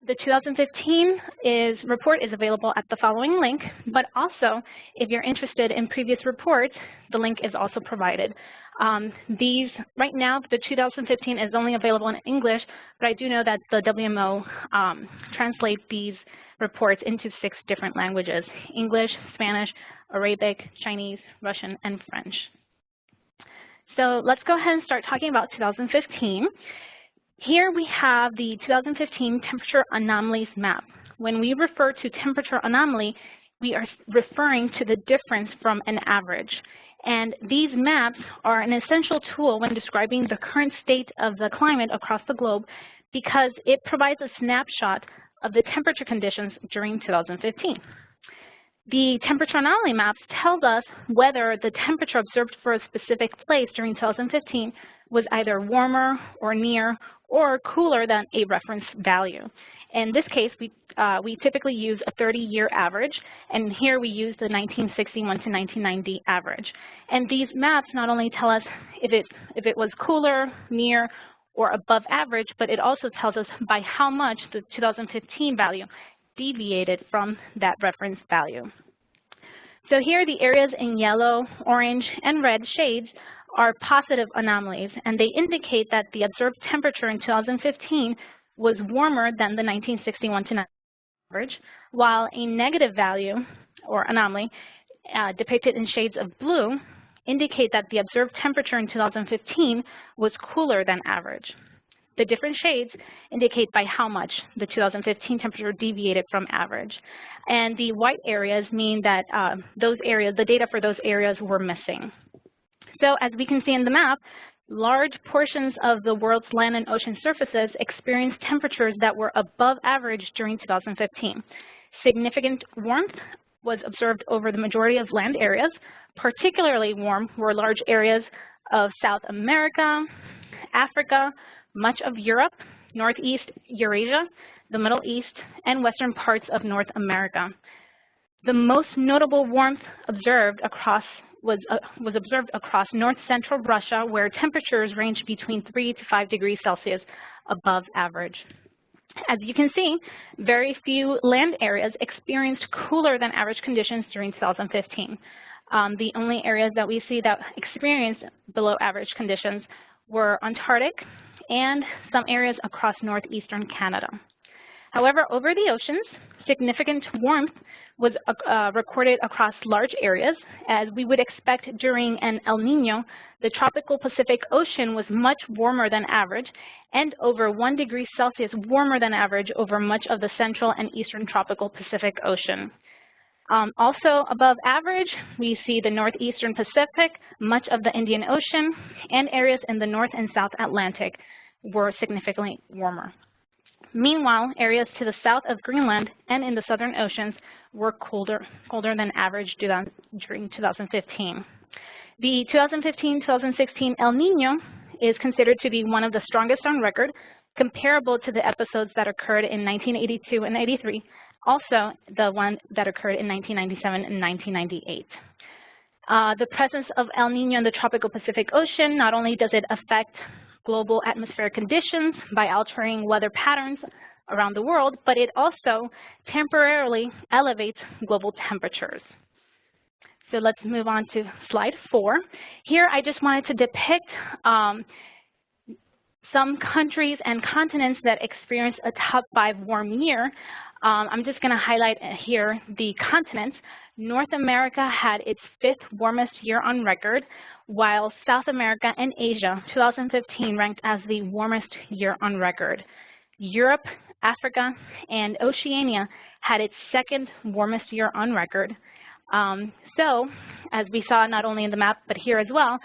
The 2015 report is available at the following link, but also, if you're interested in previous reports, the link is also provided. Right now, the 2015 is only available in English, but I do know that the WMO translate these reports into 6 different languages: English, Spanish, Arabic, Chinese, Russian, and French. So let's go ahead and start talking about 2015. Here we have the 2015 temperature anomalies map. When we refer to temperature anomaly, we are referring to the difference from an average. And these maps are an essential tool when describing the current state of the climate across the globe because it provides a snapshot of the temperature conditions during 2015. The temperature anomaly maps tells us whether the temperature observed for a specific place during 2015 was either warmer or near or cooler than a reference value. In this case, we typically use a 30-year average, and here we use the 1961 to 1990 average. And these maps not only tell us if it was cooler, near, or above average, but it also tells us by how much the 2015 value deviated from that reference value. So here the areas in yellow, orange, and red shades are positive anomalies, and they indicate that the observed temperature in 2015 was warmer than the 1961 to 1990 average, while a negative value, or anomaly, depicted in shades of blue, indicate that the observed temperature in 2015 was cooler than average. The different shades indicate by how much the 2015 temperature deviated from average. And the white areas mean that the data for those areas were missing. So as we can see in the map, large portions of the world's land and ocean surfaces experienced temperatures that were above average during 2015. Significant warmth was observed over the majority of land areas. Particularly warm were large areas of South America, Africa, much of Europe, Northeast Eurasia, the Middle East, and western parts of North America. The most notable warmth was observed across north-central Russia, where temperatures range between 3 to 5 degrees Celsius above average. As you can see, very few land areas experienced cooler than average conditions during 2015. The only areas that we see that experienced below average conditions were Antarctic and some areas across northeastern Canada. However, over the oceans, significant warmth was recorded across large areas. As we would expect during an El Niño, the tropical Pacific Ocean was much warmer than average and over 1 degree Celsius warmer than average over much of the central and eastern tropical Pacific Ocean. Also above average, we see the northeastern Pacific, much of the Indian Ocean, and areas in the North and South Atlantic were significantly warmer. Meanwhile, areas to the south of Greenland and in the southern oceans were colder than average during 2015. The 2015-2016 El Niño is considered to be one of the strongest on record, comparable to the episodes that occurred in 1982 and 83, also the one that occurred in 1997 and 1998. The presence of El Niño in the tropical Pacific Ocean, not only does it affect global atmospheric conditions by altering weather patterns around the world, but it also temporarily elevates global temperatures. So let's move on to slide 4. Here I just wanted to depict some countries and continents that experienced a top 5 warm year. I'm just going to highlight here the continents. North America had its 5th warmest year on record, while South America and Asia, 2015, ranked as the warmest year on record. Europe, Africa, and Oceania had its 2nd warmest year on record. So, as we saw not only in the map, but here as well,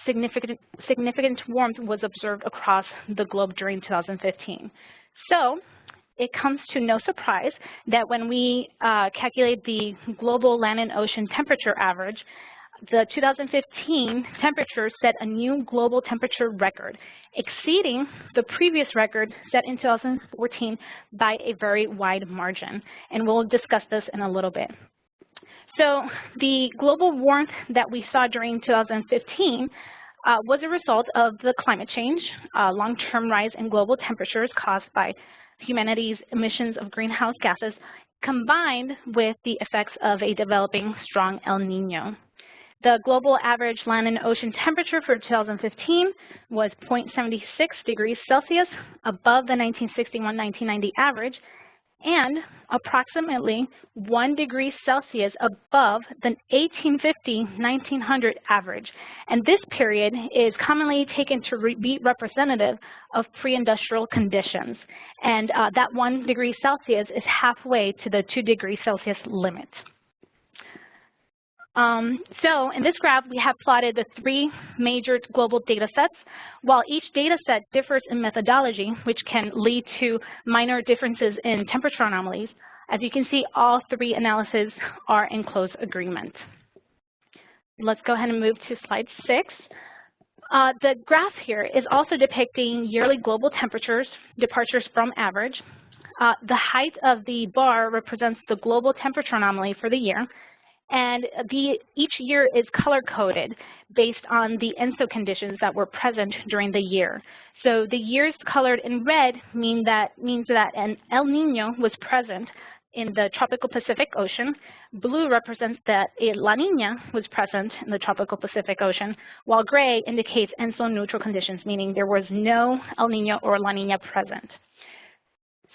significant warmth was observed across the globe during 2015. So, it comes to no surprise that when we calculate the global land and ocean temperature average, the 2015 temperature set a new global temperature record, exceeding the previous record set in 2014 by a very wide margin. And we'll discuss this in a little bit. So the global warmth that we saw during 2015 was a result of the climate change, long-term rise in global temperatures caused by humanity's emissions of greenhouse gases combined with the effects of a developing strong El Niño. The global average land and ocean temperature for 2015 was 0.76 degrees Celsius above the 1961-1990 average, and approximately 1 degree Celsius above the 1850-1900 average. And this period is commonly taken to be representative of pre-industrial conditions. And that 1 degree Celsius is halfway to the 2 degree Celsius limit. So in this graph, we have plotted the 3 major global data sets. While each data set differs in methodology, which can lead to minor differences in temperature anomalies, as you can see, all 3 analyses are in close agreement. Let's go ahead and move to slide 6. The graph here is also depicting yearly global temperatures, departures from average. The height of the bar represents the global temperature anomaly for the year. And each year is color-coded based on the ENSO conditions that were present during the year. So the years colored in red means that an El Niño was present in the tropical Pacific Ocean. Blue represents that a La Niña was present in the tropical Pacific Ocean, while gray indicates ENSO neutral conditions, meaning there was no El Niño or La Niña present.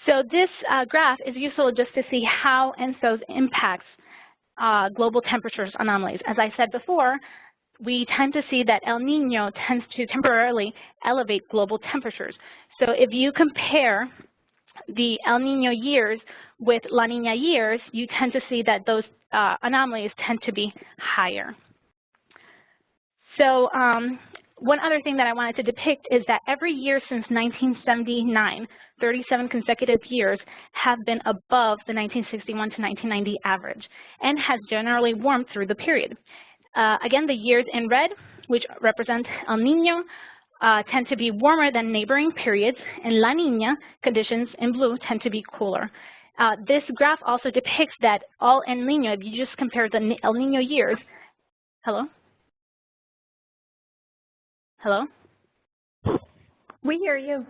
So this graph is useful just to see how ENSOs impacts global temperatures anomalies. As I said before, we tend to see that El Niño tends to temporarily elevate global temperatures. So if you compare the El Niño years with La Niña years, you tend to see that those anomalies tend to be higher. So one other thing that I wanted to depict is that every year since 1979, 37 consecutive years have been above the 1961 to 1990 average and has generally warmed through the period. Again, the years in red, which represent El Niño, tend to be warmer than neighboring periods, and La Niña conditions in blue tend to be cooler. This graph also depicts that all El Niño, if you just compare the El Niño years, hello? Hello? We hear you.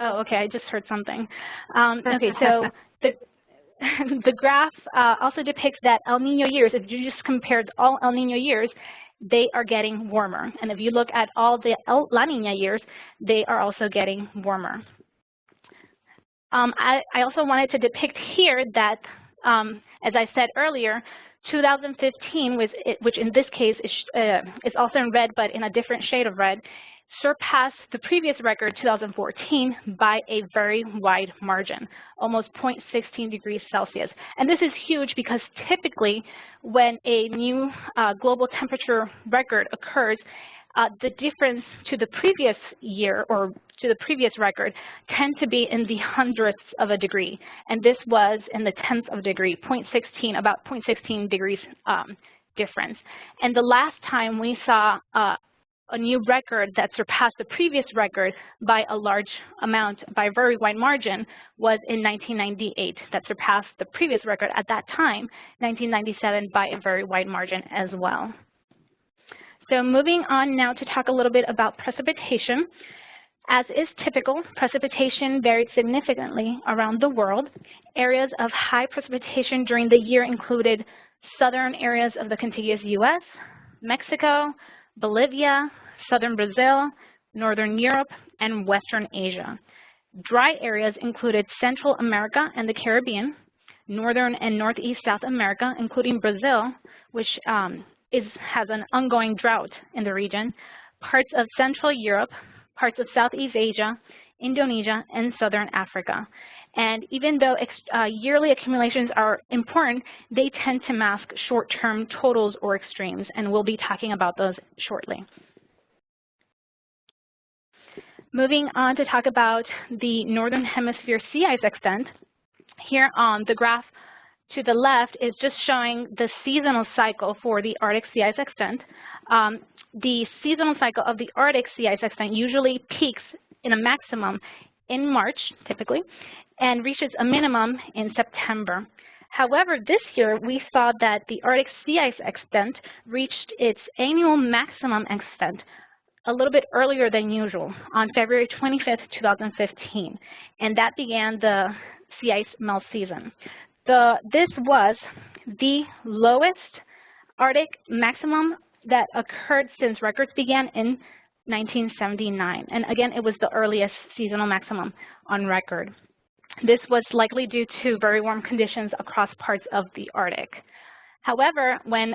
Oh, okay, I just heard something. Okay, so the graph also depicts that El Niño years, if you just compared all El Niño years, they are getting warmer. And if you look at all the La Niña years, they are also getting warmer. I also wanted to depict here that, as I said earlier, 2015, which in this case is also in red, but in a different shade of red, surpassed the previous record, 2014, by a very wide margin, almost 0.16 degrees Celsius. And this is huge because typically when a new global temperature record occurs, the difference to the previous year or to the previous record tend to be in the hundredths of a degree. And this was in the tenth of a degree, 0.16, about 0.16 degrees difference. And the last time we saw a new record that surpassed the previous record by a large amount, by a very wide margin, was in 1998. That surpassed the previous record at that time, 1997, by a very wide margin as well. So moving on now to talk a little bit about precipitation. As is typical, precipitation varied significantly around the world. Areas of high precipitation during the year included southern areas of the contiguous U.S., Mexico, Bolivia, southern Brazil, northern Europe, and western Asia. Dry areas included Central America and the Caribbean, northern and northeast South America, including Brazil, which has an ongoing drought in the region, parts of Central Europe, parts of Southeast Asia, Indonesia, and Southern Africa. And even though yearly accumulations are important, they tend to mask short-term totals or extremes, and we'll be talking about those shortly. Moving on to talk about the Northern Hemisphere sea ice extent. Here on the graph to the left is just showing the seasonal cycle for the Arctic sea ice extent. The seasonal cycle of the Arctic sea ice extent usually peaks in a maximum in March, typically, and reaches a minimum in September. However, this year we saw that the Arctic sea ice extent reached its annual maximum extent a little bit earlier than usual on February 25th, 2015, and that began the sea ice melt season. This was the lowest Arctic maximum that occurred since records began in 1979, and again, it was the earliest seasonal maximum on record. This was likely due to very warm conditions across parts of the Arctic. However, when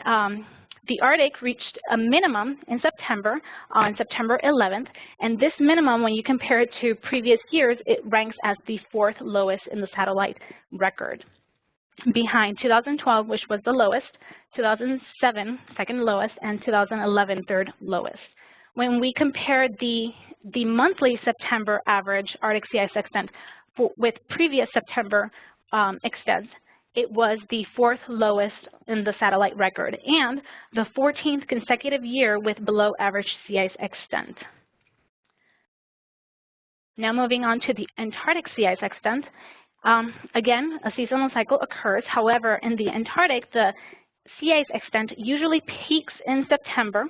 the Arctic reached a minimum in September, on September 11th, and this minimum, when you compare it to previous years, it ranks as the 4th lowest in the satellite record, behind 2012, which was the lowest, 2007, second lowest, and 2011, third lowest. When we compare the monthly September average Arctic sea ice extent with previous September extents, it was the 4th lowest in the satellite record and the 14th consecutive year with below average sea ice extent. Now moving on to the Antarctic sea ice extent. Again, a seasonal cycle occurs. However, in the Antarctic, the sea ice extent usually peaks in September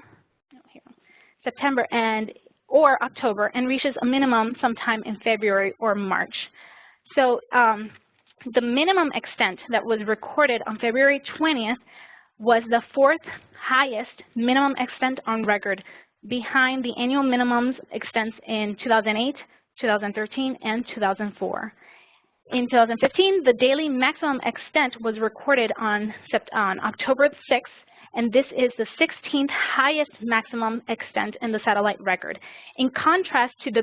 or October and reaches a minimum sometime in February or March. So the minimum extent that was recorded on February 20th was the 4th highest minimum extent on record, behind the annual minimums extents in 2008, 2013, and 2004. In 2015, the daily maximum extent was recorded on October 6th, and this is the 16th highest maximum extent in the satellite record. In contrast to the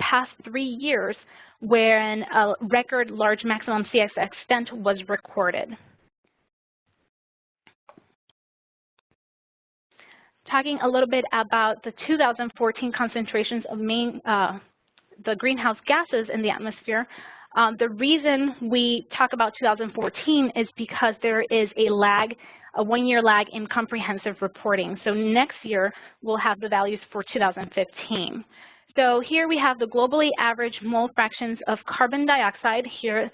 past 3 years, when a record large maximum sea ice extent was recorded. Talking a little bit about the 2014 concentrations of the greenhouse gases in the atmosphere, the reason we talk about 2014 is because there is a lag, a 1-year lag in comprehensive reporting. So next year, we'll have the values for 2015. So here we have the globally average mole fractions of carbon dioxide, here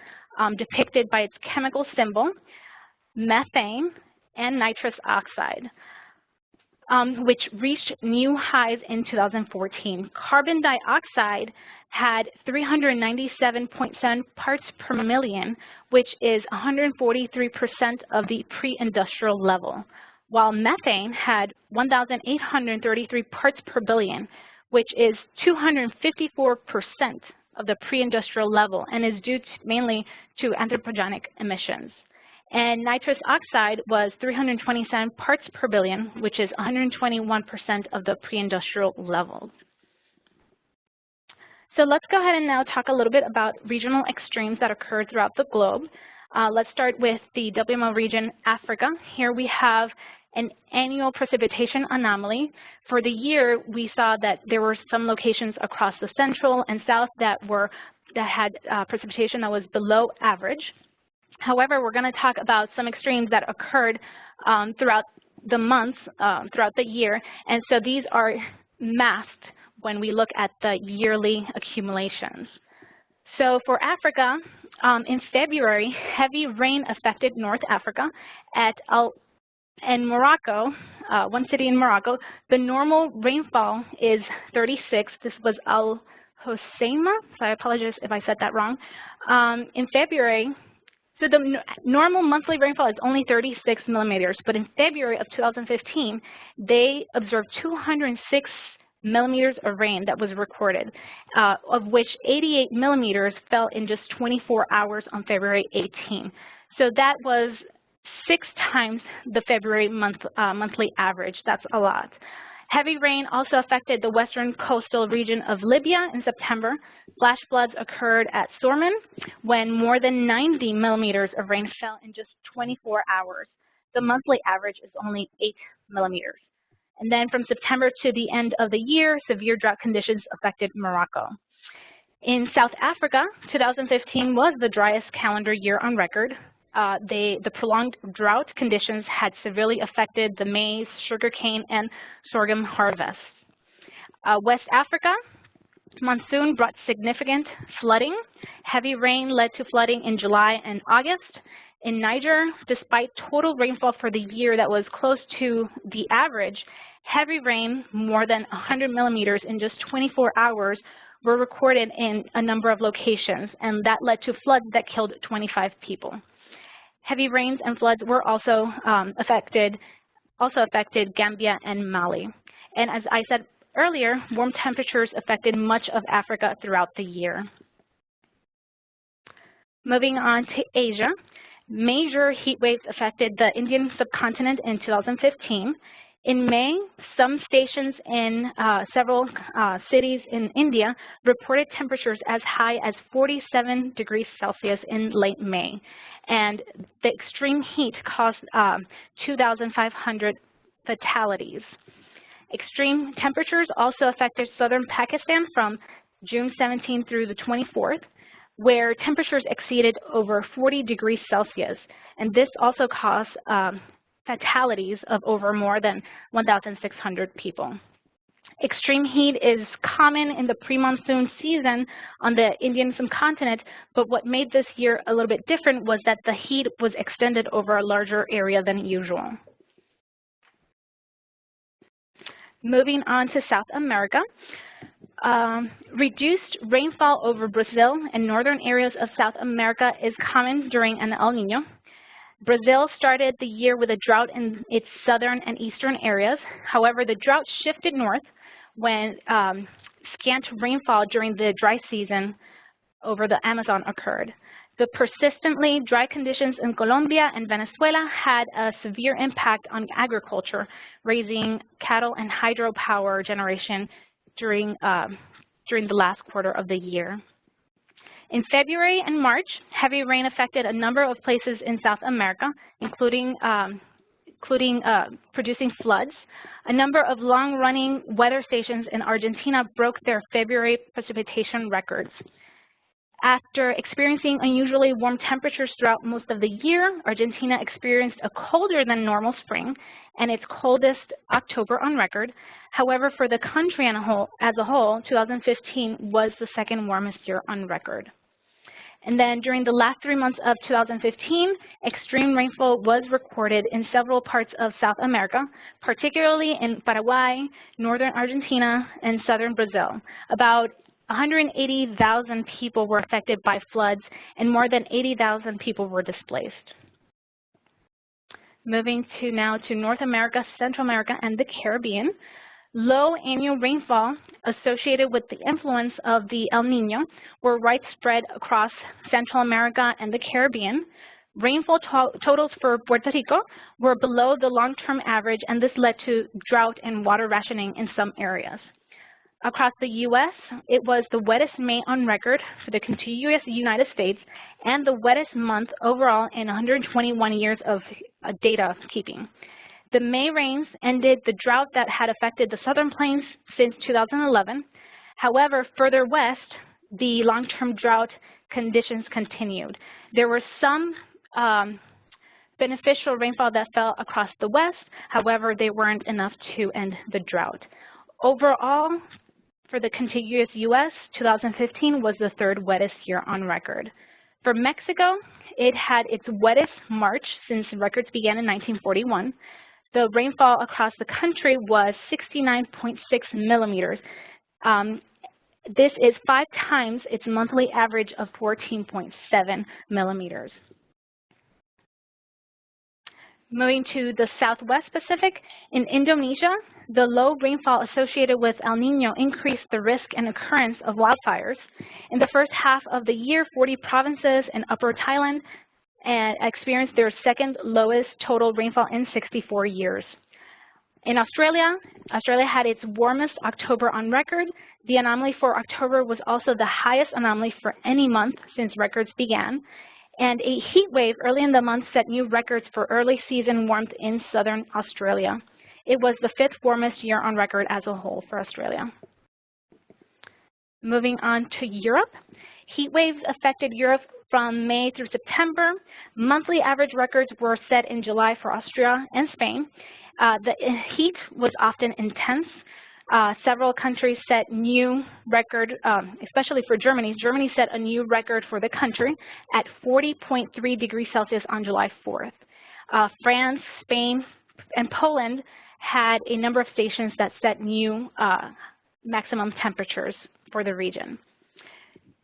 depicted by its chemical symbol, methane, and nitrous oxide, which reached new highs in 2014. Carbon dioxide had 397.7 parts per million, which is 143% of the pre-industrial level, while methane had 1,833 parts per billion, which is 254% of the pre-industrial level and is due mainly to anthropogenic emissions. And nitrous oxide was 327 parts per billion, which is 121% of the pre-industrial levels. So let's go ahead and now talk a little bit about regional extremes that occur throughout the globe. Let's start with the WMO region, Africa. Here we have an annual precipitation anomaly. For the year, we saw that there were some locations across the central and south that had precipitation that was below average. However, we're going to talk about some extremes that occurred throughout the months, throughout the year, and so these are masked when we look at the yearly accumulations. So for Africa, in February, heavy rain affected North Africa in Morocco, one city in Morocco. The normal rainfall is 36. This was Al Hoceima, so I apologize if I said that wrong. In February, so the normal monthly rainfall is only 36 millimeters, but in February of 2015, they observed 206 millimeters of rain that was recorded, of which 88 millimeters fell in just 24 hours on February 18. So that was 6 times the February monthly average. That's a lot. Heavy rain also affected the western coastal region of Libya in September. Flash floods occurred at Sorman when more than 90 millimeters of rain fell in just 24 hours. The monthly average is only 8 millimeters. And then from September to the end of the year, severe drought conditions affected Morocco. In South Africa, 2015 was the driest calendar year on record. The prolonged drought conditions had severely affected the maize, sugarcane, and sorghum harvests. West Africa, monsoon brought significant flooding. Heavy rain led to flooding in July and August. In Niger, despite total rainfall for the year that was close to the average, Heavy rain, more than 100 millimeters in just 24 hours, were recorded in a number of locations, and that led to floods that killed 25 people. Heavy rains and floods were also affected Gambia and Mali. And as I said earlier, warm temperatures affected much of Africa throughout the year. Moving on to Asia, major heat waves affected the Indian subcontinent in 2015. In May, some stations in several cities in India reported temperatures as high as 47 degrees Celsius in late May. And the extreme heat caused 2,500 fatalities. Extreme temperatures also affected southern Pakistan from June 17 through the 24th, where temperatures exceeded over 40 degrees Celsius. And this also caused fatalities of over more than 1,600 people. Extreme heat is common in the pre-monsoon season on the Indian subcontinent, but what made this year a little bit different was that the heat was extended over a larger area than usual. Moving on to South America, reduced rainfall over Brazil and northern areas of South America is common during an El Niño. Brazil started the year with a drought in its southern and eastern areas. However, the drought shifted north when scant rainfall during the dry season over the Amazon occurred. The persistently dry conditions in Colombia and Venezuela had a severe impact on agriculture, raising cattle and hydropower generation during the last quarter of the year. In February and March, heavy rain affected a number of places in South America, including producing floods. A number of long-running weather stations in Argentina broke their February precipitation records. After experiencing unusually warm temperatures throughout most of the year, Argentina experienced a colder than normal spring and its coldest October on record. However, for the country as a whole, 2015 was the second warmest year on record. And then during the last 3 months of 2015, extreme rainfall was recorded in several parts of South America, particularly in Paraguay, northern Argentina, and southern Brazil. About 180,000 people were affected by floods, and more than 80,000 people were displaced. Moving now to North America, Central America, and the Caribbean. Low annual rainfall associated with the influence of the El Niño were widespread across Central America and the Caribbean. Rainfall totals for Puerto Rico were below the long-term average, and this led to drought and water rationing in some areas. Across the U.S., it was the wettest May on record for the contiguous United States and the wettest month overall in 121 years of data keeping. The May rains ended the drought that had affected the Southern Plains since 2011. However, further west, the long-term drought conditions continued. There were some beneficial rainfall that fell across the west. However, they weren't enough to end the drought. Overall, for the contiguous U.S., 2015 was the third wettest year on record. For Mexico, it had its wettest March since records began in 1941. The rainfall across the country was 69.6 millimeters. This is 5 times its monthly average of 14.7 millimeters. Moving to the Southwest Pacific, in Indonesia, the low rainfall associated with El Niño increased the risk and occurrence of wildfires. In the first half of the year, 40 provinces in Upper Thailand experienced their second lowest total rainfall in 64 years. In Australia had its warmest October on record. The anomaly for October was also the highest anomaly for any month since records began. And a heat wave early in the month set new records for early season warmth in southern Australia. It was the 5th warmest year on record as a whole for Australia. Moving on to Europe, heat waves affected Europe from May through September. Monthly average records were set in July for Austria and Spain. The heat was often intense. Several countries set new record, especially for Germany. Germany set a new record for the country at 40.3 degrees Celsius on July 4th. France, Spain, and Poland had a number of stations that set new maximum temperatures for the region.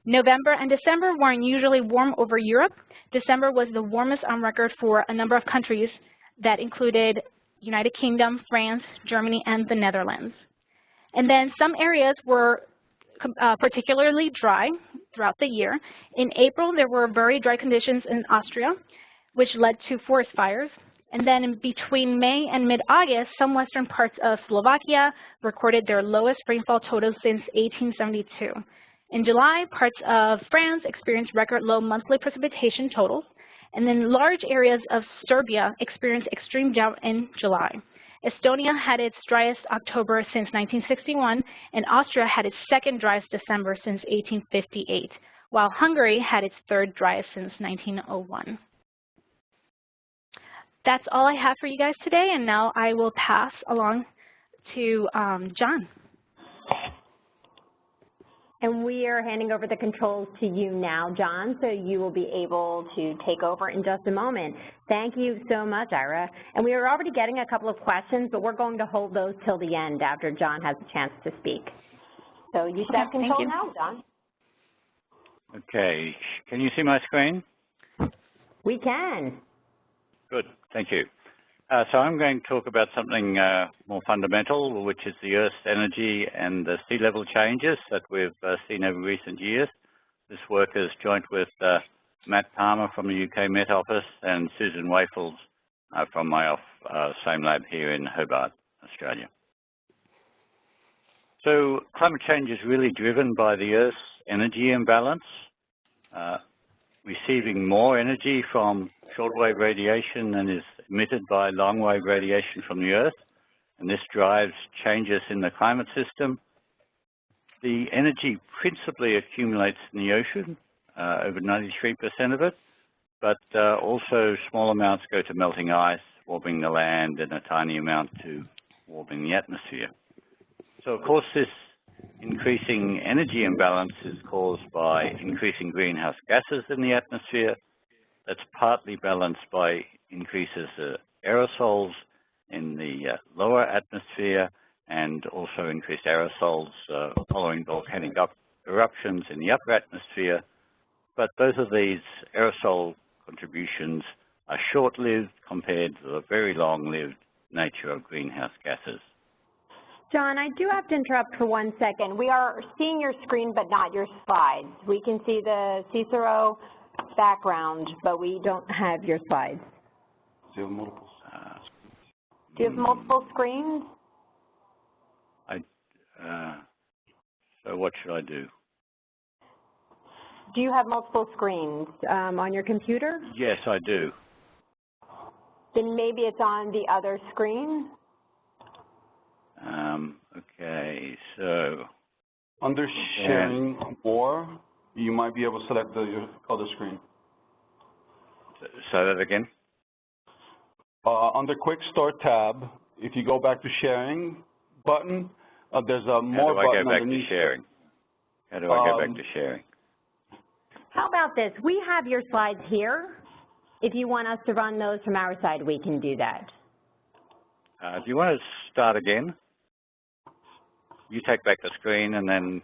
November and December were unusually warm over Europe. December was the warmest on record for a number of countries that included United Kingdom, France, Germany, and the Netherlands. And then some areas were particularly dry throughout the year. In April, there were very dry conditions in Austria, which led to forest fires. And then in between May and mid-August, some western parts of Slovakia recorded their lowest rainfall total since 1872. In July, parts of France experienced record low monthly precipitation totals, and then large areas of Serbia experienced extreme drought in July. Estonia had its driest October since 1961, and Austria had its second driest December since 1858, while Hungary had its third driest since 1901. That's all I have for you guys today, and now I will pass along to John. And we are handing over the controls to you now, John, so you will be able to take over in just a moment. Thank you so much, Ira. And we are already getting a couple of questions, but we're going to hold those till the end after John has a chance to speak. So you should have control now, John. Okay. Can you see my screen? We can. Good. Thank you. So I'm going to talk about something more fundamental, which is the Earth's energy and the sea level changes that we've seen over recent years. This work is joint with Matt Palmer from the UK Met Office and Susan Wafels from my same lab here in Hobart, Australia. So climate change is really driven by the Earth's energy imbalance, receiving more energy from shortwave radiation than is emitted by long-wave radiation from the Earth, and this drives changes in the climate system. The energy principally accumulates in the ocean, over 93% of it, but also small amounts go to melting ice, warming the land, and a tiny amount to warming the atmosphere. So, of course, this increasing energy imbalance is caused by increasing greenhouse gases in the atmosphere. That's partly balanced by increases aerosols in the lower atmosphere and also increased aerosols following volcanic eruptions in the upper atmosphere. But both of these aerosol contributions are short-lived compared to the very long-lived nature of greenhouse gases. John, I do have to interrupt for 1 second. We are seeing your screen but not your slides. We can see the Cicero background, but we don't have your slides. Do you have multiple? Do you have multiple screens? So what should I do? Do you have multiple screens on your computer? Yes, I do. Then maybe it's on the other screen. Okay, so Under sharing more, you might be able to select the other screen. Say that again. Under Quick Start tab, if you go back to sharing button, there's a more button underneath. How do I go back to sharing? How about this? We have your slides here. If you want us to run those from our side, we can do that. Do you want to start again? You take back the screen and then...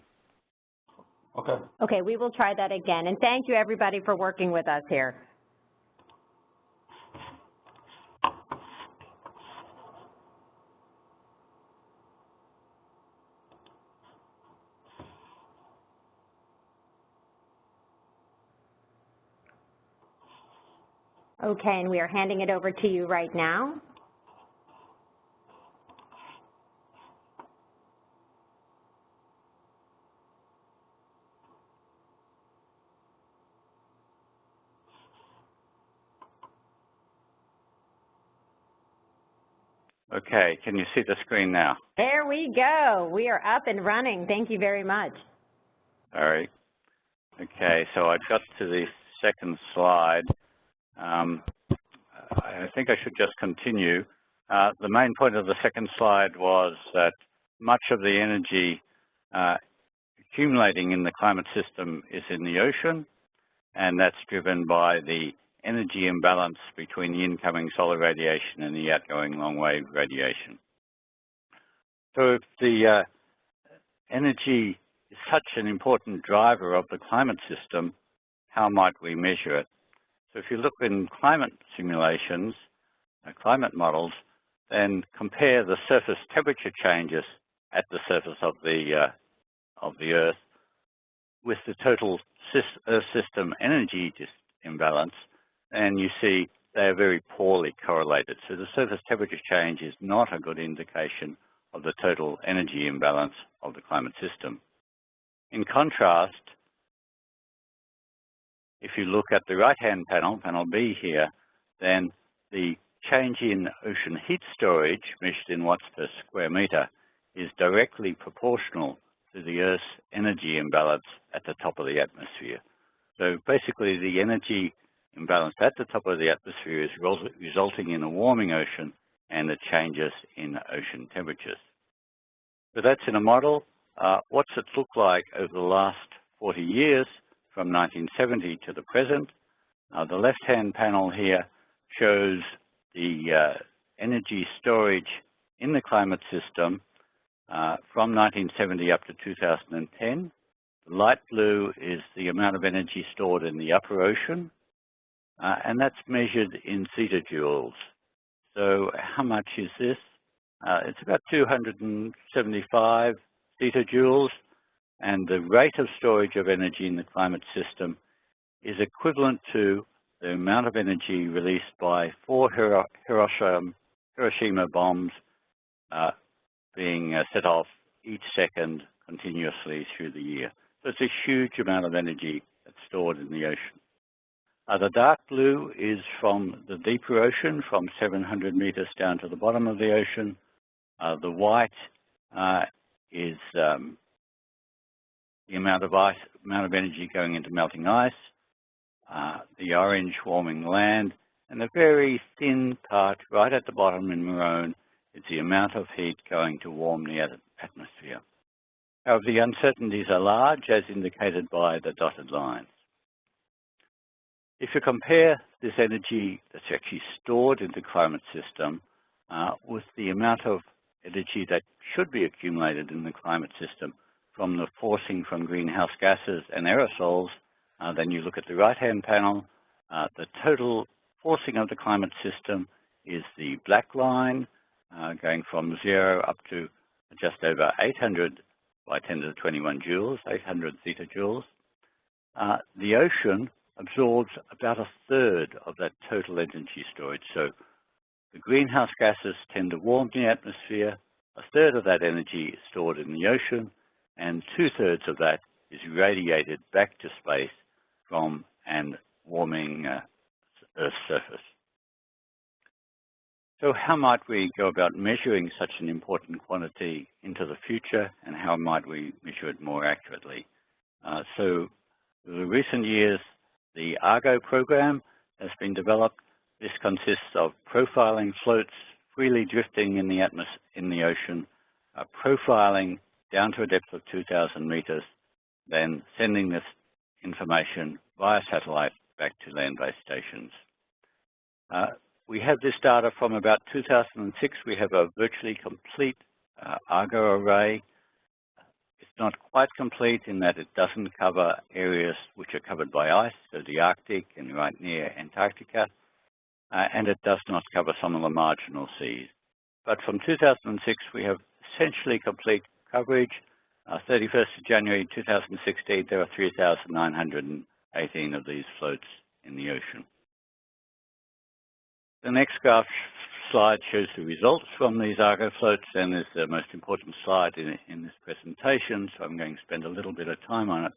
Okay. Okay, we will try that again. And thank you, everybody, for working with us here. Okay, and we are handing it over to you right now. Okay, can you see the screen now? There we go. We are up and running. Thank you very much. All right. Okay, so I got to the second slide. I think I should just continue. The main point of the second slide was that much of the energy accumulating in the climate system is in the ocean, and that's driven by the energy imbalance between the incoming solar radiation and the outgoing long-wave radiation. So if the energy is such an important driver of the climate system, how might we measure it? So if you look in climate simulations, climate models, then compare the surface temperature changes at the surface of the Earth with the total Earth system energy imbalance, and you see they are very poorly correlated. So the surface temperature change is not a good indication of the total energy imbalance of the climate system. In contrast, if you look at the right-hand panel, panel B here, then the change in ocean heat storage, measured in watts per square meter, is directly proportional to the Earth's energy imbalance at the top of the atmosphere. So basically, the energy imbalance at the top of the atmosphere is resulting in a warming ocean and the changes in ocean temperatures. So that's in a model. What's it look like over the last 40 years from 1970 to the present? The left-hand panel here shows the energy storage in the climate system from 1970 up to 2010. The light blue is the amount of energy stored in the upper ocean, and that's measured in zetajoules. So how much is this? It's about 275 zetajoules, and the rate of storage of energy in the climate system is equivalent to the amount of energy released by 4 Hiroshima bombs being set off each second continuously through the year. So it's a huge amount of energy that's stored in the ocean. The dark blue is from the deeper ocean, from 700 meters down to the bottom of the ocean. The white is the amount of energy going into melting ice. The orange warming land, and the very thin part right at the bottom in maroon is the amount of heat going to warm the atmosphere. However, the uncertainties are large, as indicated by the dotted lines. If you compare this energy that's actually stored in the climate system with the amount of energy that should be accumulated in the climate system from the forcing from greenhouse gases and aerosols, then you look at the right-hand panel. The total forcing of the climate system is the black line, going from 0 up to just over 800 by 10 to the 21 joules, 800 zetajoules. The ocean absorbs about a third of that total energy storage. So the greenhouse gases tend to warm the atmosphere. A third of that energy is stored in the ocean, and 2/3 of that is radiated back to space from an warming Earth's surface. So how might we go about measuring such an important quantity into the future, and how might we measure it more accurately? So in the recent years, the Argo program has been developed. This consists of profiling floats freely drifting in the ocean, profiling down to a depth of 2,000 meters, then sending this information via satellite back to land-based stations. We have this data from about 2006. We have a virtually complete Argo array. It's not quite complete in that it doesn't cover areas which are covered by ice, so the Arctic and right near Antarctica, and it does not cover some of the marginal seas. But from 2006, we have essentially complete coverage. 31st of January 2016, there are 3,918 of these floats in the ocean. The next graph slide shows the results from these Argo floats, and is the most important slide in this presentation, so I'm going to spend a little bit of time on it.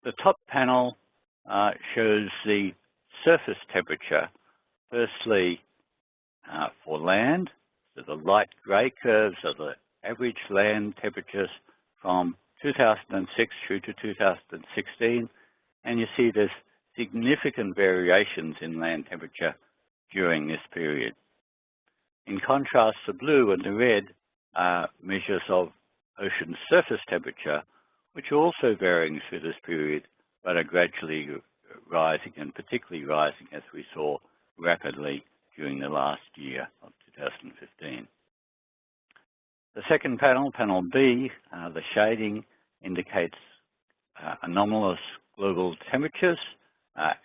The top panel shows the surface temperature, firstly for land. So the light gray curves are the average land temperatures from 2006 through to 2016, and you see there's significant variations in land temperature during this period. In contrast, the blue and the red are measures of ocean surface temperature, which are also varying through this period, but are gradually rising, and particularly rising as we saw rapidly during the last year of 2015. The second panel, panel B, the shading indicates anomalous global temperatures,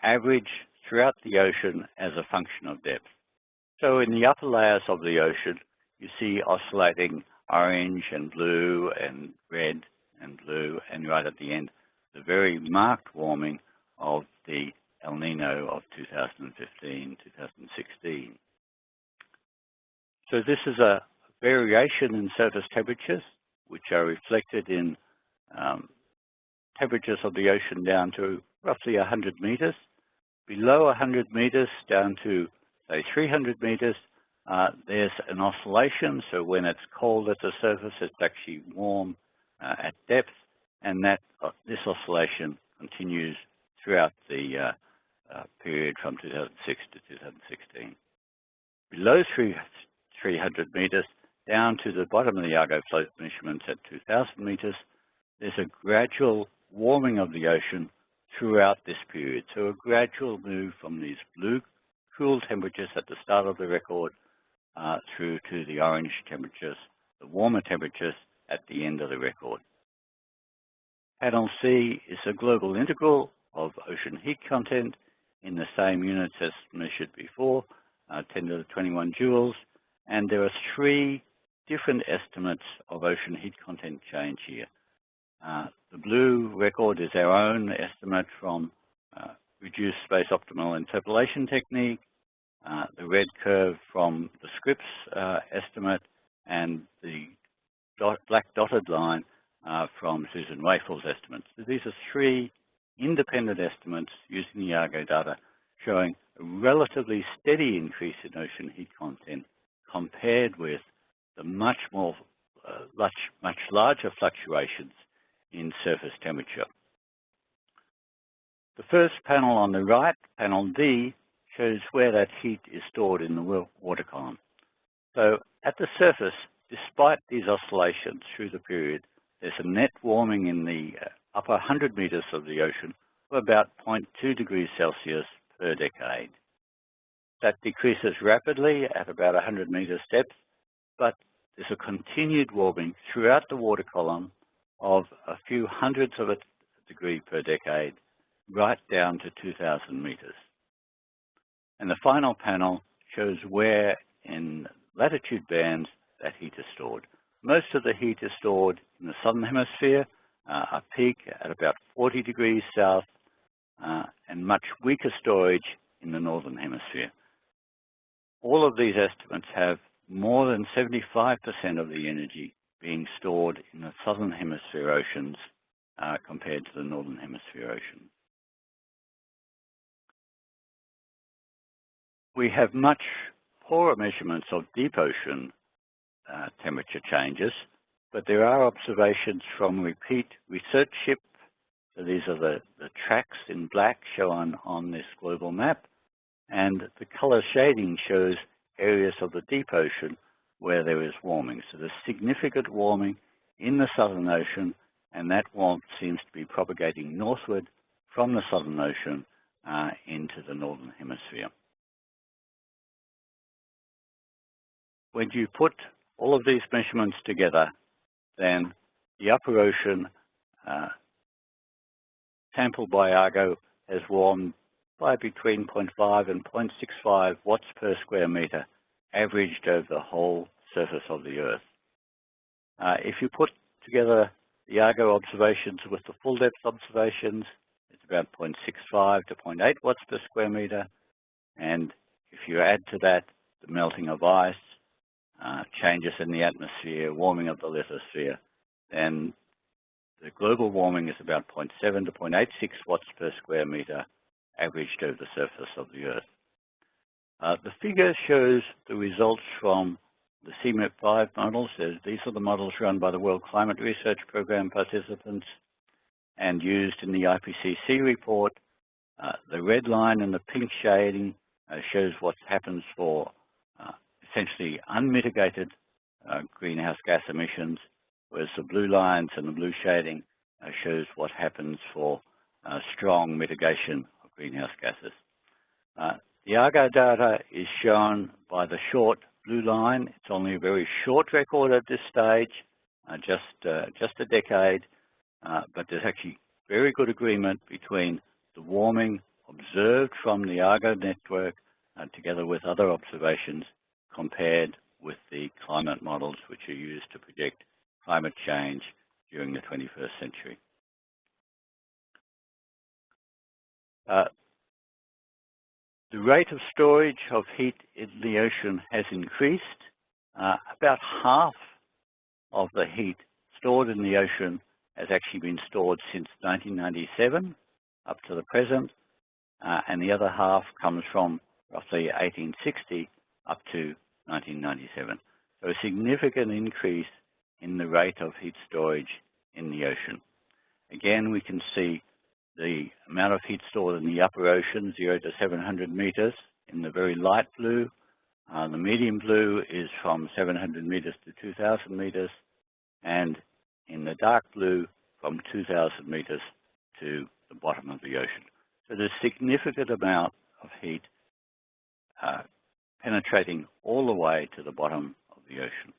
average throughout the ocean as a function of depth. So in the upper layers of the ocean, you see oscillating orange and blue and red and blue, and right at the end, the very marked warming of the El Niño of 2015, 2016. So this is a variation in surface temperatures, which are reflected in temperatures of the ocean down to roughly 100 meters. Below 100 meters down to, say, 300 meters, there's an oscillation. So when it's cold at the surface, it's actually warm at depth, and this oscillation continues throughout the period from 2006 to 2016. Below 300 meters, down to the bottom of the Argo float measurements at 2,000 meters, there's a gradual warming of the ocean throughout this period. So a gradual move from these blue cool temperatures at the start of the record through to the orange temperatures, the warmer temperatures at the end of the record. Panel C is a global integral of ocean heat content in the same units as measured before, 10 to the 21 joules, and there are three different estimates of ocean heat content change here. The blue record is our own estimate from reduced space optimal interpolation technique, the red curve from the Scripps estimate, and the black dotted line from Susan Waffel's estimates. So these are three independent estimates using the Argo data showing a relatively steady increase in ocean heat content compared with the much larger fluctuations in surface temperature. The first panel on the right, panel D, shows where that heat is stored in the water column. So at the surface, despite these oscillations through the period, there's a net warming in the upper 100 meters of the ocean of about 0.2 degrees Celsius per decade. That decreases rapidly at about 100 meters depth, but there's a continued warming throughout the water column of a few hundredths of a degree per decade, right down to 2,000 meters. And the final panel shows where in latitude bands that heat is stored. Most of the heat is stored in the southern hemisphere, a peak at about 40 degrees south, and much weaker storage in the northern hemisphere. All of these estimates have more than 75% of the energy being stored in the southern hemisphere oceans compared to the northern hemisphere ocean. We have much poorer measurements of deep ocean temperature changes, but there are observations from repeat research ships. So these are the tracks in black shown on this global map, and the color shading shows areas of the deep ocean where there is warming. So there's significant warming in the Southern Ocean, and that warmth seems to be propagating northward from the Southern Ocean into the Northern Hemisphere. When you put all of these measurements together, then the upper ocean sampled by Argo has warmed by between 0.5 and 0.65 watts per square meter, averaged over the whole surface of the Earth. If you put together the Argo observations with the full depth observations, it's about 0.65 to 0.8 watts per square meter. And if you add to that the melting of ice, changes in the atmosphere, warming of the lithosphere, then the global warming is about 0.7 to 0.86 watts per square meter, averaged over the surface of the Earth. The figure shows the results from the CMIP-5 models. These are the models run by the World Climate Research Program participants and used in the IPCC report. The red line and the pink shading shows what happens for essentially unmitigated greenhouse gas emissions, whereas the blue lines and the blue shading shows what happens for strong mitigation of greenhouse gases. The Argo data is shown by the short blue line. It's only a very short record at this stage, just a decade, but there's actually very good agreement between the warming observed from the Argo network together with other observations compared with the climate models which are used to predict climate change during the 21st century. The rate of storage of heat in the ocean has increased. About half of the heat stored in the ocean has actually been stored since 1997 up to the present, and the other half comes from roughly 1860 up to 1997. So a significant increase in the rate of heat storage in the ocean. Again, we can see the amount of heat stored in the upper ocean, 0 to 700 meters, in the very light blue. The medium blue is from 700 meters to 2,000 meters, and in the dark blue, from 2,000 meters to the bottom of the ocean. So there's a significant amount of heat penetrating all the way to the bottom of the ocean.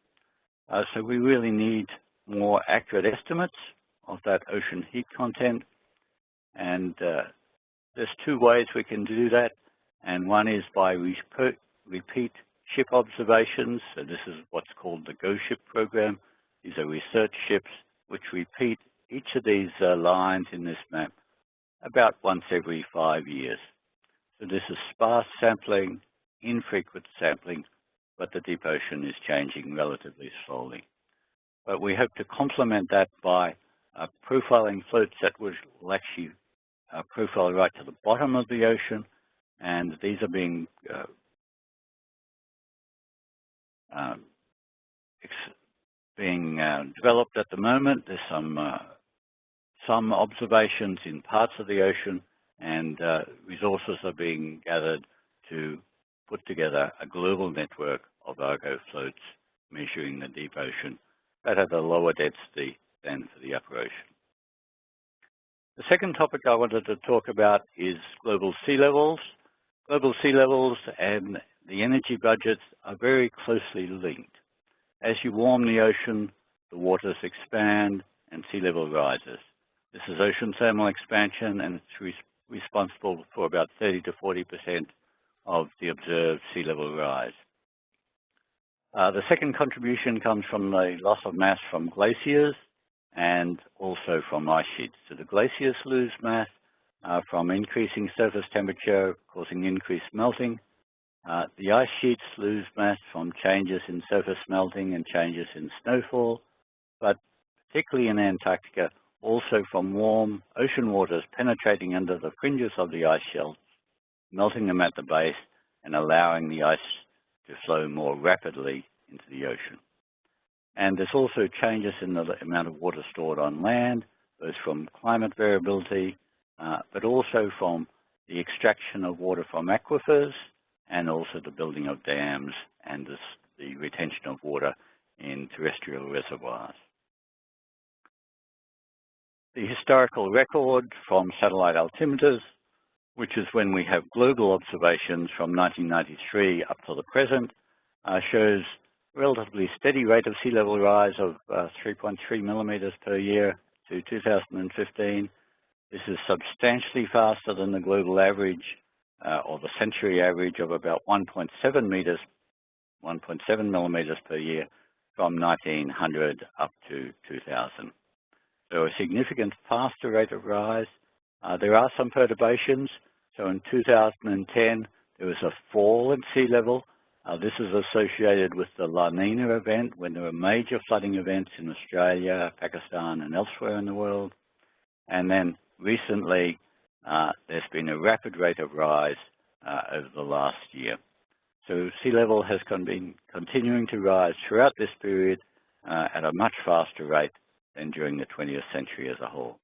So we really need more accurate estimates of that ocean heat content. And there's two ways we can do that. And one is by repeat ship observations. So this is what's called the GO ship program. These are research ships which repeat each of these lines in this map about once every 5 years. So this is sparse sampling, infrequent sampling, but the deep ocean is changing relatively slowly. But we hope to complement that by profiling floats that will actually profile right to the bottom of the ocean, and these are being developed at the moment. There's some observations in parts of the ocean, and resources are being gathered to put together a global network of Argo floats measuring the deep ocean that have a lower density than for the upper ocean. The second topic I wanted to talk about is global sea levels. Global sea levels and the energy budgets are very closely linked. As you warm the ocean, the waters expand and sea level rises. This is ocean thermal expansion, and it's responsible for about 30 to 40% of the observed sea level rise. The second contribution comes from the loss of mass from glaciers and also from ice sheets. So the glaciers lose mass from increasing surface temperature, causing increased melting. The ice sheets lose mass from changes in surface melting and changes in snowfall, but particularly in Antarctica, also from warm ocean waters penetrating under the fringes of the ice shelves, melting them at the base and allowing the ice to flow more rapidly into the ocean. And there's also changes in the amount of water stored on land, both from climate variability, but also from the extraction of water from aquifers and also the building of dams and the retention of water in terrestrial reservoirs. The historical record from satellite altimeters, which is when we have global observations from 1993 up to the present, shows a relatively steady rate of sea level rise of 3.3 millimeters per year to 2015. This is substantially faster than the global average or the century average of about 1.7 millimeters per year from 1900 up to 2000. So a significant faster rate of rise. There are some perturbations. So in 2010, there was a fall in sea level. This is associated with the La Niña event, when there were major flooding events in Australia, Pakistan, and elsewhere in the world. And then recently, there's been a rapid rate of rise over the last year. So sea level has been continuing to rise throughout this period at a much faster rate than during the 20th century as a whole.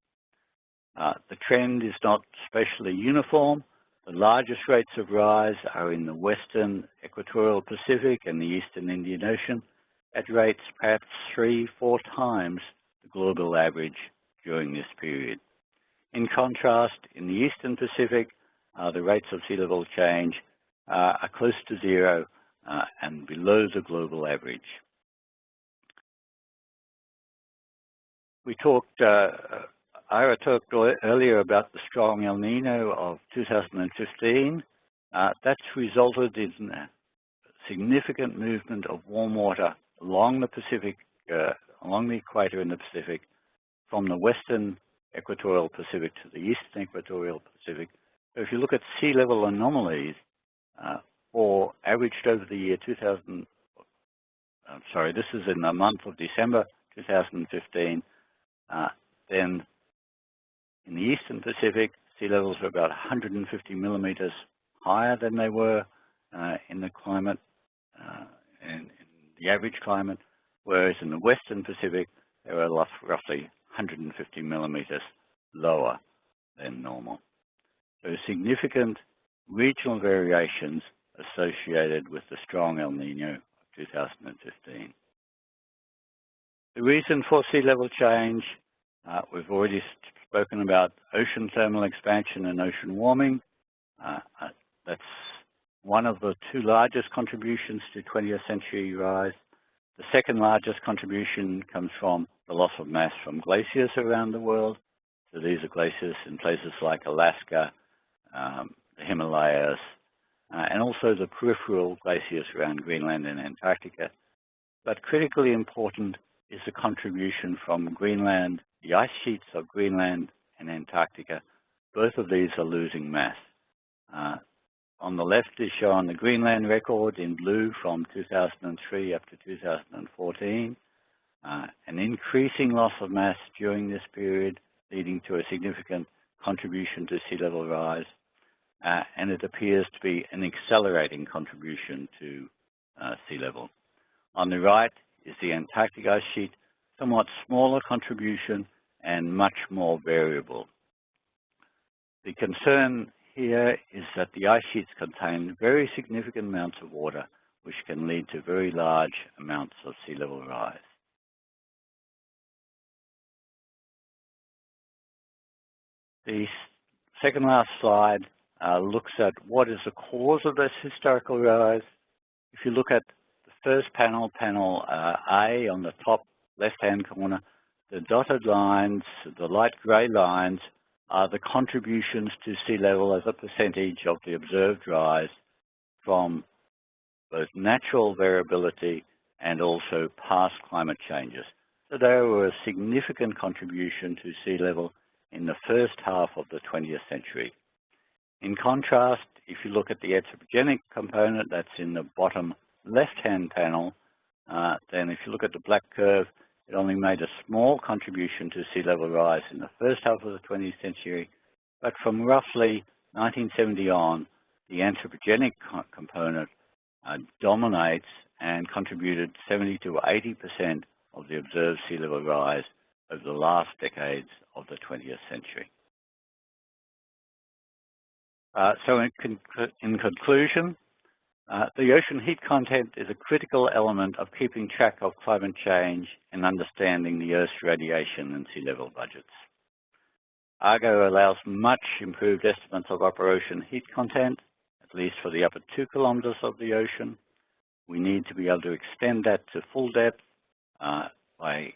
The trend is not spatially uniform. The largest rates of rise are in the western equatorial Pacific and the eastern Indian Ocean at rates perhaps 3-4 times the global average during this period. In contrast, in the eastern Pacific, the rates of sea level change are close to zero and below the global average. We talked, Ira talked earlier about the strong El Niño of 2015. That's resulted in a significant movement of warm water along the Pacific, along the equator in the Pacific, from the western equatorial Pacific to the eastern equatorial Pacific. So if you look at sea level anomalies, or averaged over the year 2000, this is in the month of December 2015, then in the eastern Pacific, sea levels are about 150 millimeters higher than they were in the climate, in the average climate, whereas in the western Pacific, they were roughly 150 millimeters lower than normal. So significant regional variations associated with the strong El Niño of 2015. The reason for sea level change, we've already spoken about ocean thermal expansion and ocean warming. That's one of the two largest contributions to 20th century rise. The second largest contribution comes from the loss of mass from glaciers around the world. So these are glaciers in places like Alaska, the Himalayas, and also the peripheral glaciers around Greenland and Antarctica. But critically important is the contribution from Greenland, the ice sheets of Greenland and Antarctica. Both of these are losing mass. On the left is shown the Greenland record in blue from 2003 up to 2014, an increasing loss of mass during this period, leading to a significant contribution to sea level rise, and it appears to be an accelerating contribution to sea level. On the right is the Antarctic ice sheet, somewhat smaller contribution and much more variable. The concern here is that the ice sheets contain very significant amounts of water, which can lead to very large amounts of sea level rise. The second last slide looks at what is the cause of this historical rise. If you look at the first panel, panel A on the top left-hand corner, the dotted lines, the light gray lines, are the contributions to sea level as a percentage of the observed rise from both natural variability and also past climate changes. So there were a significant contribution to sea level in the first half of the 20th century. In contrast, if you look at the anthropogenic component that's in the bottom left-hand panel, then if you look at the black curve, it only made a small contribution to sea level rise in the first half of the 20th century, but from roughly 1970 on, the anthropogenic component dominates and contributed 70 to 80% of the observed sea level rise over the last decades of the 20th century. So in conclusion, the ocean heat content is a critical element of keeping track of climate change and understanding the Earth's radiation and sea level budgets. Argo allows much improved estimates of upper ocean heat content, at least for the upper 2 kilometers of the ocean. We need to be able to extend that to full depth by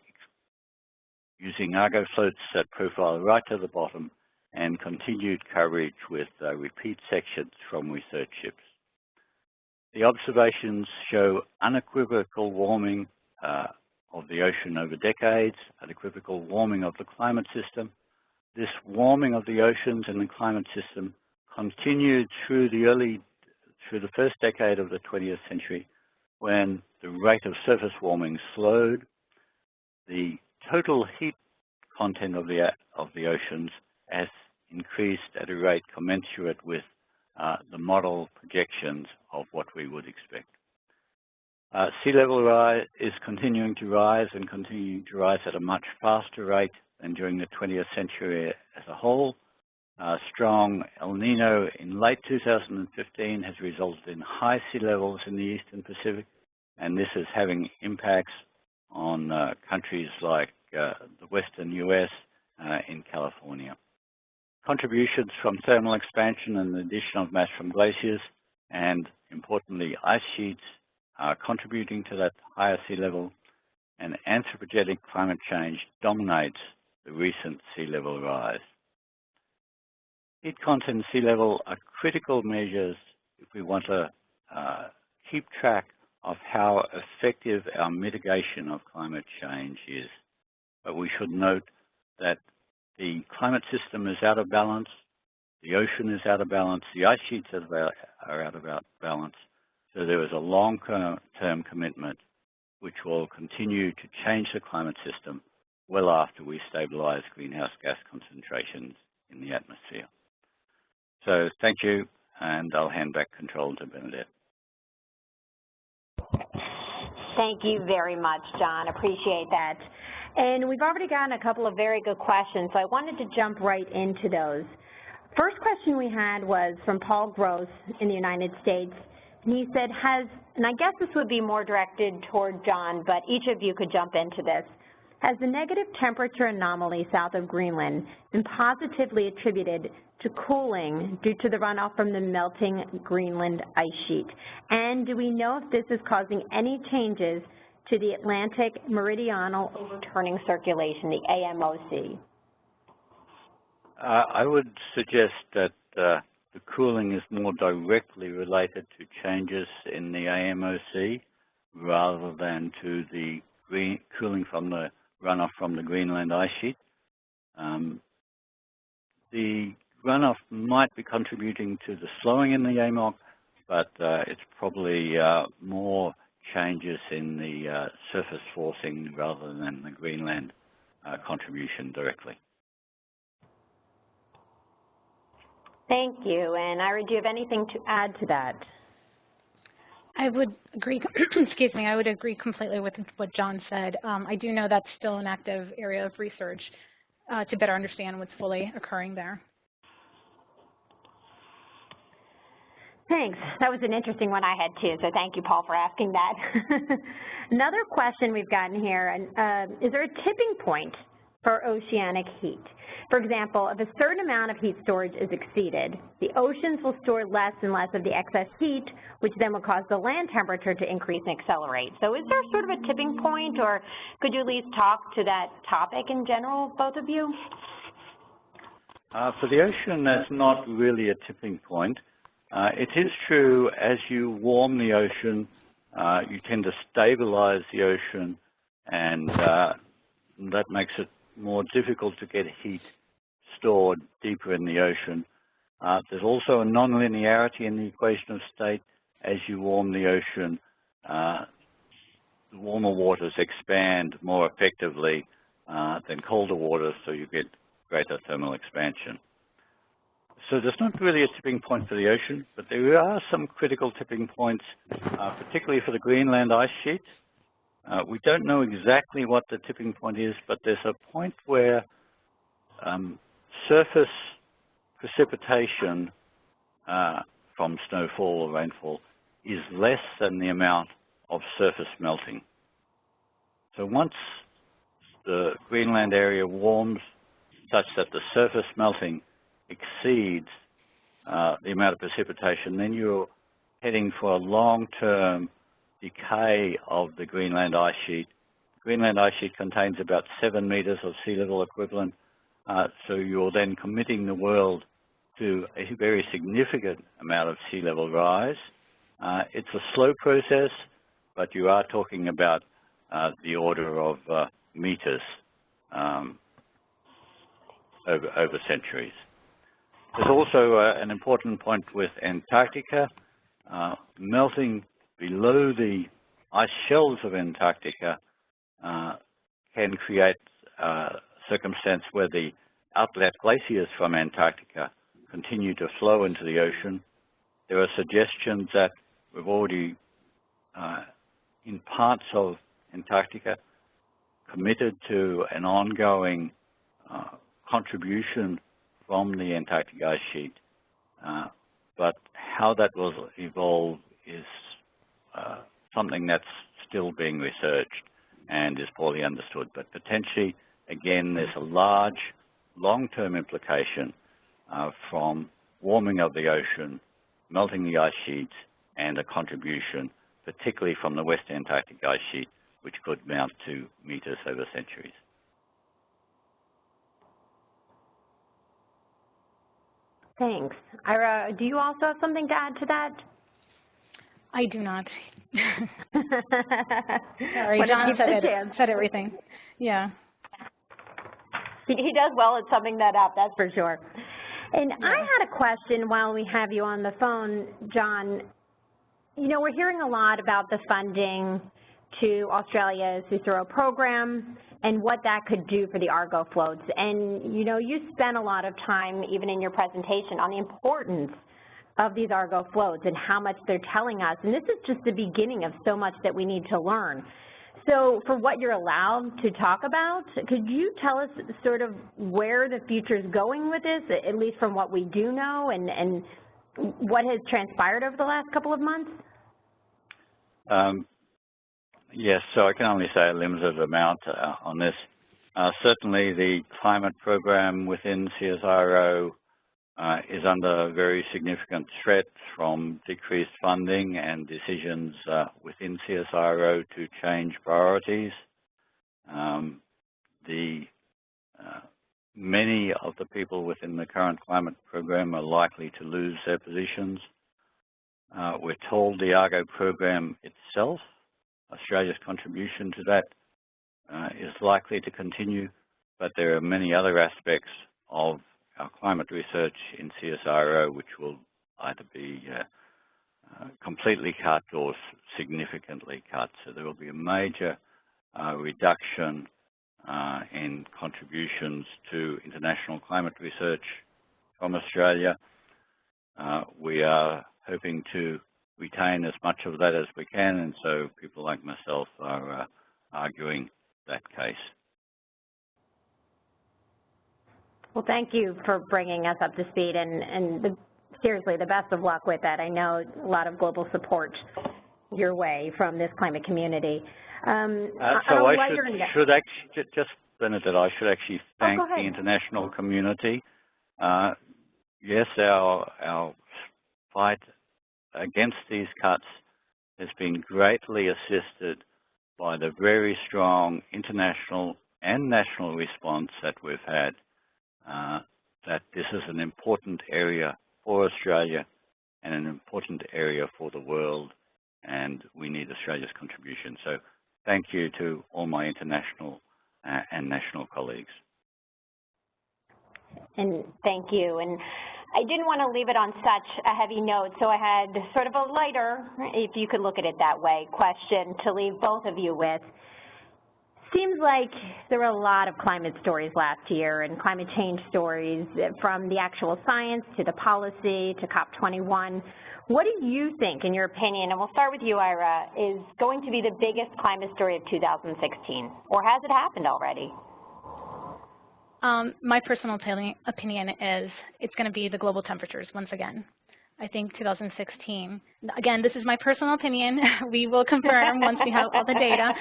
using Argo floats that profile right to the bottom and continued coverage with repeat sections from research ships. The observations show unequivocal warming of the ocean over decades, unequivocal warming of the climate system. This warming of the oceans and the climate system continued through the first decade of the 20th century, when the rate of surface warming slowed. The total heat content of the oceans has increased at a rate commensurate with the model projections of what we would expect. Sea level rise is continuing to rise and continuing to rise at a much faster rate than during the 20th century as a whole. Strong El Niño in late 2015 has resulted in high sea levels in the Eastern Pacific, and this is having impacts on countries like the Western US in California. Contributions from thermal expansion and the addition of mass from glaciers, and importantly ice sheets, are contributing to that higher sea level, and anthropogenic climate change dominates the recent sea level rise. Heat content and sea level are critical measures if we want to keep track of how effective our mitigation of climate change is. But we should note that the climate system is out of balance, the ocean is out of balance, the ice sheets are out of balance, so there is a long-term commitment which will continue to change the climate system well after we stabilize greenhouse gas concentrations in the atmosphere. So thank you, and I'll hand back control to Bernadette. Thank you very much, John. Appreciate that. And we've already gotten a couple of very good questions, so I wanted to jump right into those. First question we had was from Paul Gross in the United States. And he said, and I guess this would be more directed toward John, but each of you could jump into this. Has the negative temperature anomaly south of Greenland been positively attributed to cooling due to the runoff from the melting Greenland ice sheet? And do we know if this is causing any changes to the Atlantic meridional overturning circulation, the AMOC? I would suggest that the cooling is more directly related to changes in the AMOC rather than to the cooling from the runoff from the Greenland ice sheet. The runoff might be contributing to the slowing in the AMOC, but it's probably more changes in the surface forcing rather than the Greenland contribution directly. Thank you. And Ira, do you have anything to add to that? I would agree, excuse me, I would agree completely with what John said. I do know that's still an active area of research to better understand what's fully occurring there. Thanks. That was an interesting one I had too, so thank you, Paul, for asking that. Another question we've gotten here, is there a tipping point for oceanic heat? For example, if a certain amount of heat storage is exceeded, the oceans will store less and less of the excess heat, which then will cause the land temperature to increase and accelerate. So is there sort of a tipping point, or could you at least talk to that topic in general, both of you? For the ocean, there's not really a tipping point. It is true, as you warm the ocean, you tend to stabilize the ocean, and that makes it more difficult to get heat stored deeper in the ocean. There's also a nonlinearity in the equation of state. As you warm the ocean, the warmer waters expand more effectively than colder waters, so you get greater thermal expansion. So there's not really a tipping point for the ocean, but there are some critical tipping points, particularly for the Greenland ice sheet. We don't know exactly what the tipping point is, but there's a point where surface precipitation from snowfall or rainfall is less than the amount of surface melting. So once the Greenland area warms such that the surface melting exceeds the amount of precipitation, then you're heading for a long-term decay of the Greenland ice sheet. The Greenland ice sheet contains about 7 meters of sea level equivalent, so you're then committing the world to a very significant amount of sea level rise. It's a slow process, but you are talking about the order of meters over centuries. There's also an important point with Antarctica. Melting below the ice shelves of Antarctica can create a circumstance where the outlet glaciers from Antarctica continue to flow into the ocean. There are suggestions that we've already, in parts of Antarctica, committed to an ongoing contribution from the Antarctic ice sheet, but how that will evolve is something that's still being researched and is poorly understood. But potentially, again, there's a large long-term implication from warming of the ocean, melting the ice sheets, and a contribution particularly from the West Antarctic ice sheet, which could mount to meters over centuries. Thanks. Ira, do you also have something to add to that? I do not. Sorry, John said everything. Yeah. He does well at summing that up, that's for sure. And yeah. I had a question while we have you on the phone, John. You know, we're hearing a lot about the funding to Australia's CICERO program and what that could do for the Argo floats. And, you know, you spent a lot of time, even in your presentation, on the importance of these Argo floats and how much they're telling us. And this is just the beginning of so much that we need to learn. So for what you're allowed to talk about, could you tell us sort of where the future is going with this, at least from what we do know, and what has transpired over the last couple of months? Yes, so I can only say a limited amount on this. Certainly the climate program within CSIRO is under very significant threat from decreased funding and decisions within CSIRO to change priorities. Many of the people within the current climate program are likely to lose their positions. We're told the Argo program itself, Australia's contribution to that, is likely to continue, but there are many other aspects of our climate research in CSIRO which will either be completely cut or significantly cut. So there will be a major reduction in contributions to international climate research from Australia. We are hoping to retain as much of that as we can, and so people like myself are arguing that case. Well, thank you for bringing us up to speed, and seriously, the best of luck with that. I know a lot of global support your way from this climate community. So I should actually, just Bernadette, I should actually thank the international community. Yes, our fight against these cuts has been greatly assisted by the very strong international and national response that we've had, that this is an important area for Australia and an important area for the world, and we need Australia's contribution. So thank you to all my international and national colleagues. And thank you. And I didn't want to leave it on such a heavy note, so I had sort of a lighter, if you could look at it that way, question to leave both of you with. Seems like there were a lot of climate stories last year and climate change stories, from the actual science to the policy to COP21. What do you think, in your opinion, and we'll start with you, Ira, is going to be the biggest climate story of 2016, or has it happened already? My personal opinion is it's going to be the global temperatures once again. I think 2016, again, this is my personal opinion. We will confirm once we have all the data.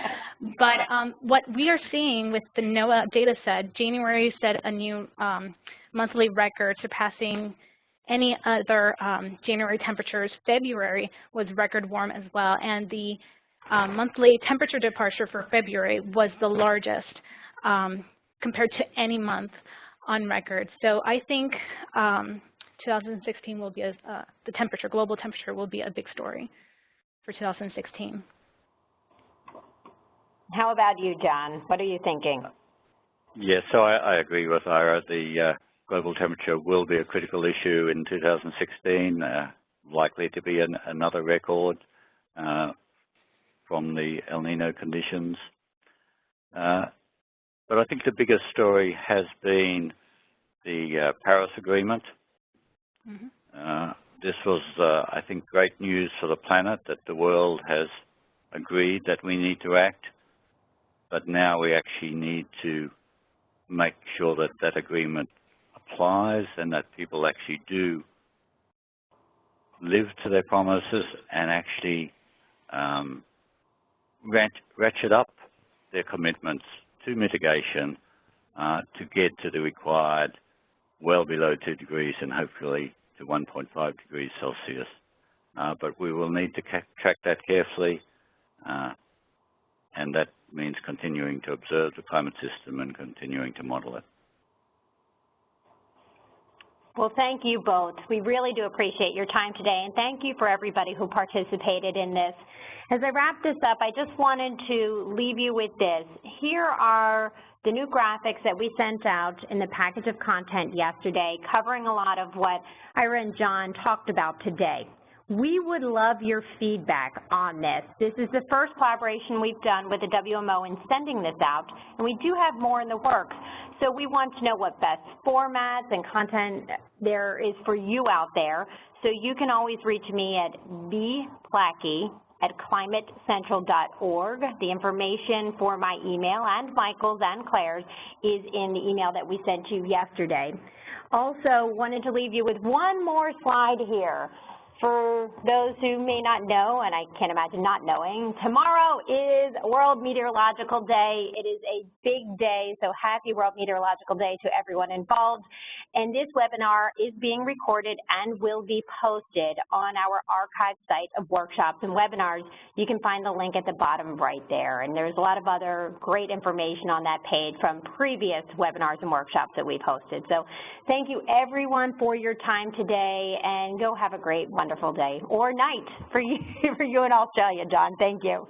But what we are seeing with the NOAA data set, January set a new monthly record surpassing any other January temperatures. February was record warm as well. And the monthly temperature departure for February was the largest compared to any month on record. So I think 2016 will be the temperature, global temperature will be a big story for 2016. How about you, John? What are you thinking? Yes, so I agree with Ira. The global temperature will be a critical issue in 2016, likely to be another record from the El Niño conditions. But I think the biggest story has been the Paris Agreement. Mm-hmm. This was, I think, great news for the planet, that the world has agreed that we need to act, but now we actually need to make sure that that agreement applies and that people actually do live to their promises and actually ratchet up their commitments to mitigation to get to the required well below 2 degrees and hopefully to 1.5 degrees Celsius but we will need to track that carefully, and that means continuing to observe the climate system and continuing to model it. Well, thank you both. We really do appreciate your time today, and thank you for everybody who participated in this. As I wrap this up, I just wanted to leave you with this. Here are the new graphics that we sent out in the package of content yesterday, covering a lot of what Ira and John talked about today. We would love your feedback on this. This is the first collaboration we've done with the WMO in sending this out, and we do have more in the works. So we want to know what best formats and content there is for you out there. So you can always reach me at bplackey@climatecentral.org. The information for my email and Michael's and Claire's is in the email that we sent you yesterday. Also wanted to leave you with one more slide here. For those who may not know, and I can't imagine not knowing, tomorrow is World Meteorological Day. It is a big day, so happy World Meteorological Day to everyone involved. And this webinar is being recorded and will be posted on our archive site of workshops and webinars. You can find the link at the bottom right there. And there's a lot of other great information on that page from previous webinars and workshops that we've hosted. So thank you everyone for your time today, and go have a great, wonderful day or night for you in Australia, John. Thank you.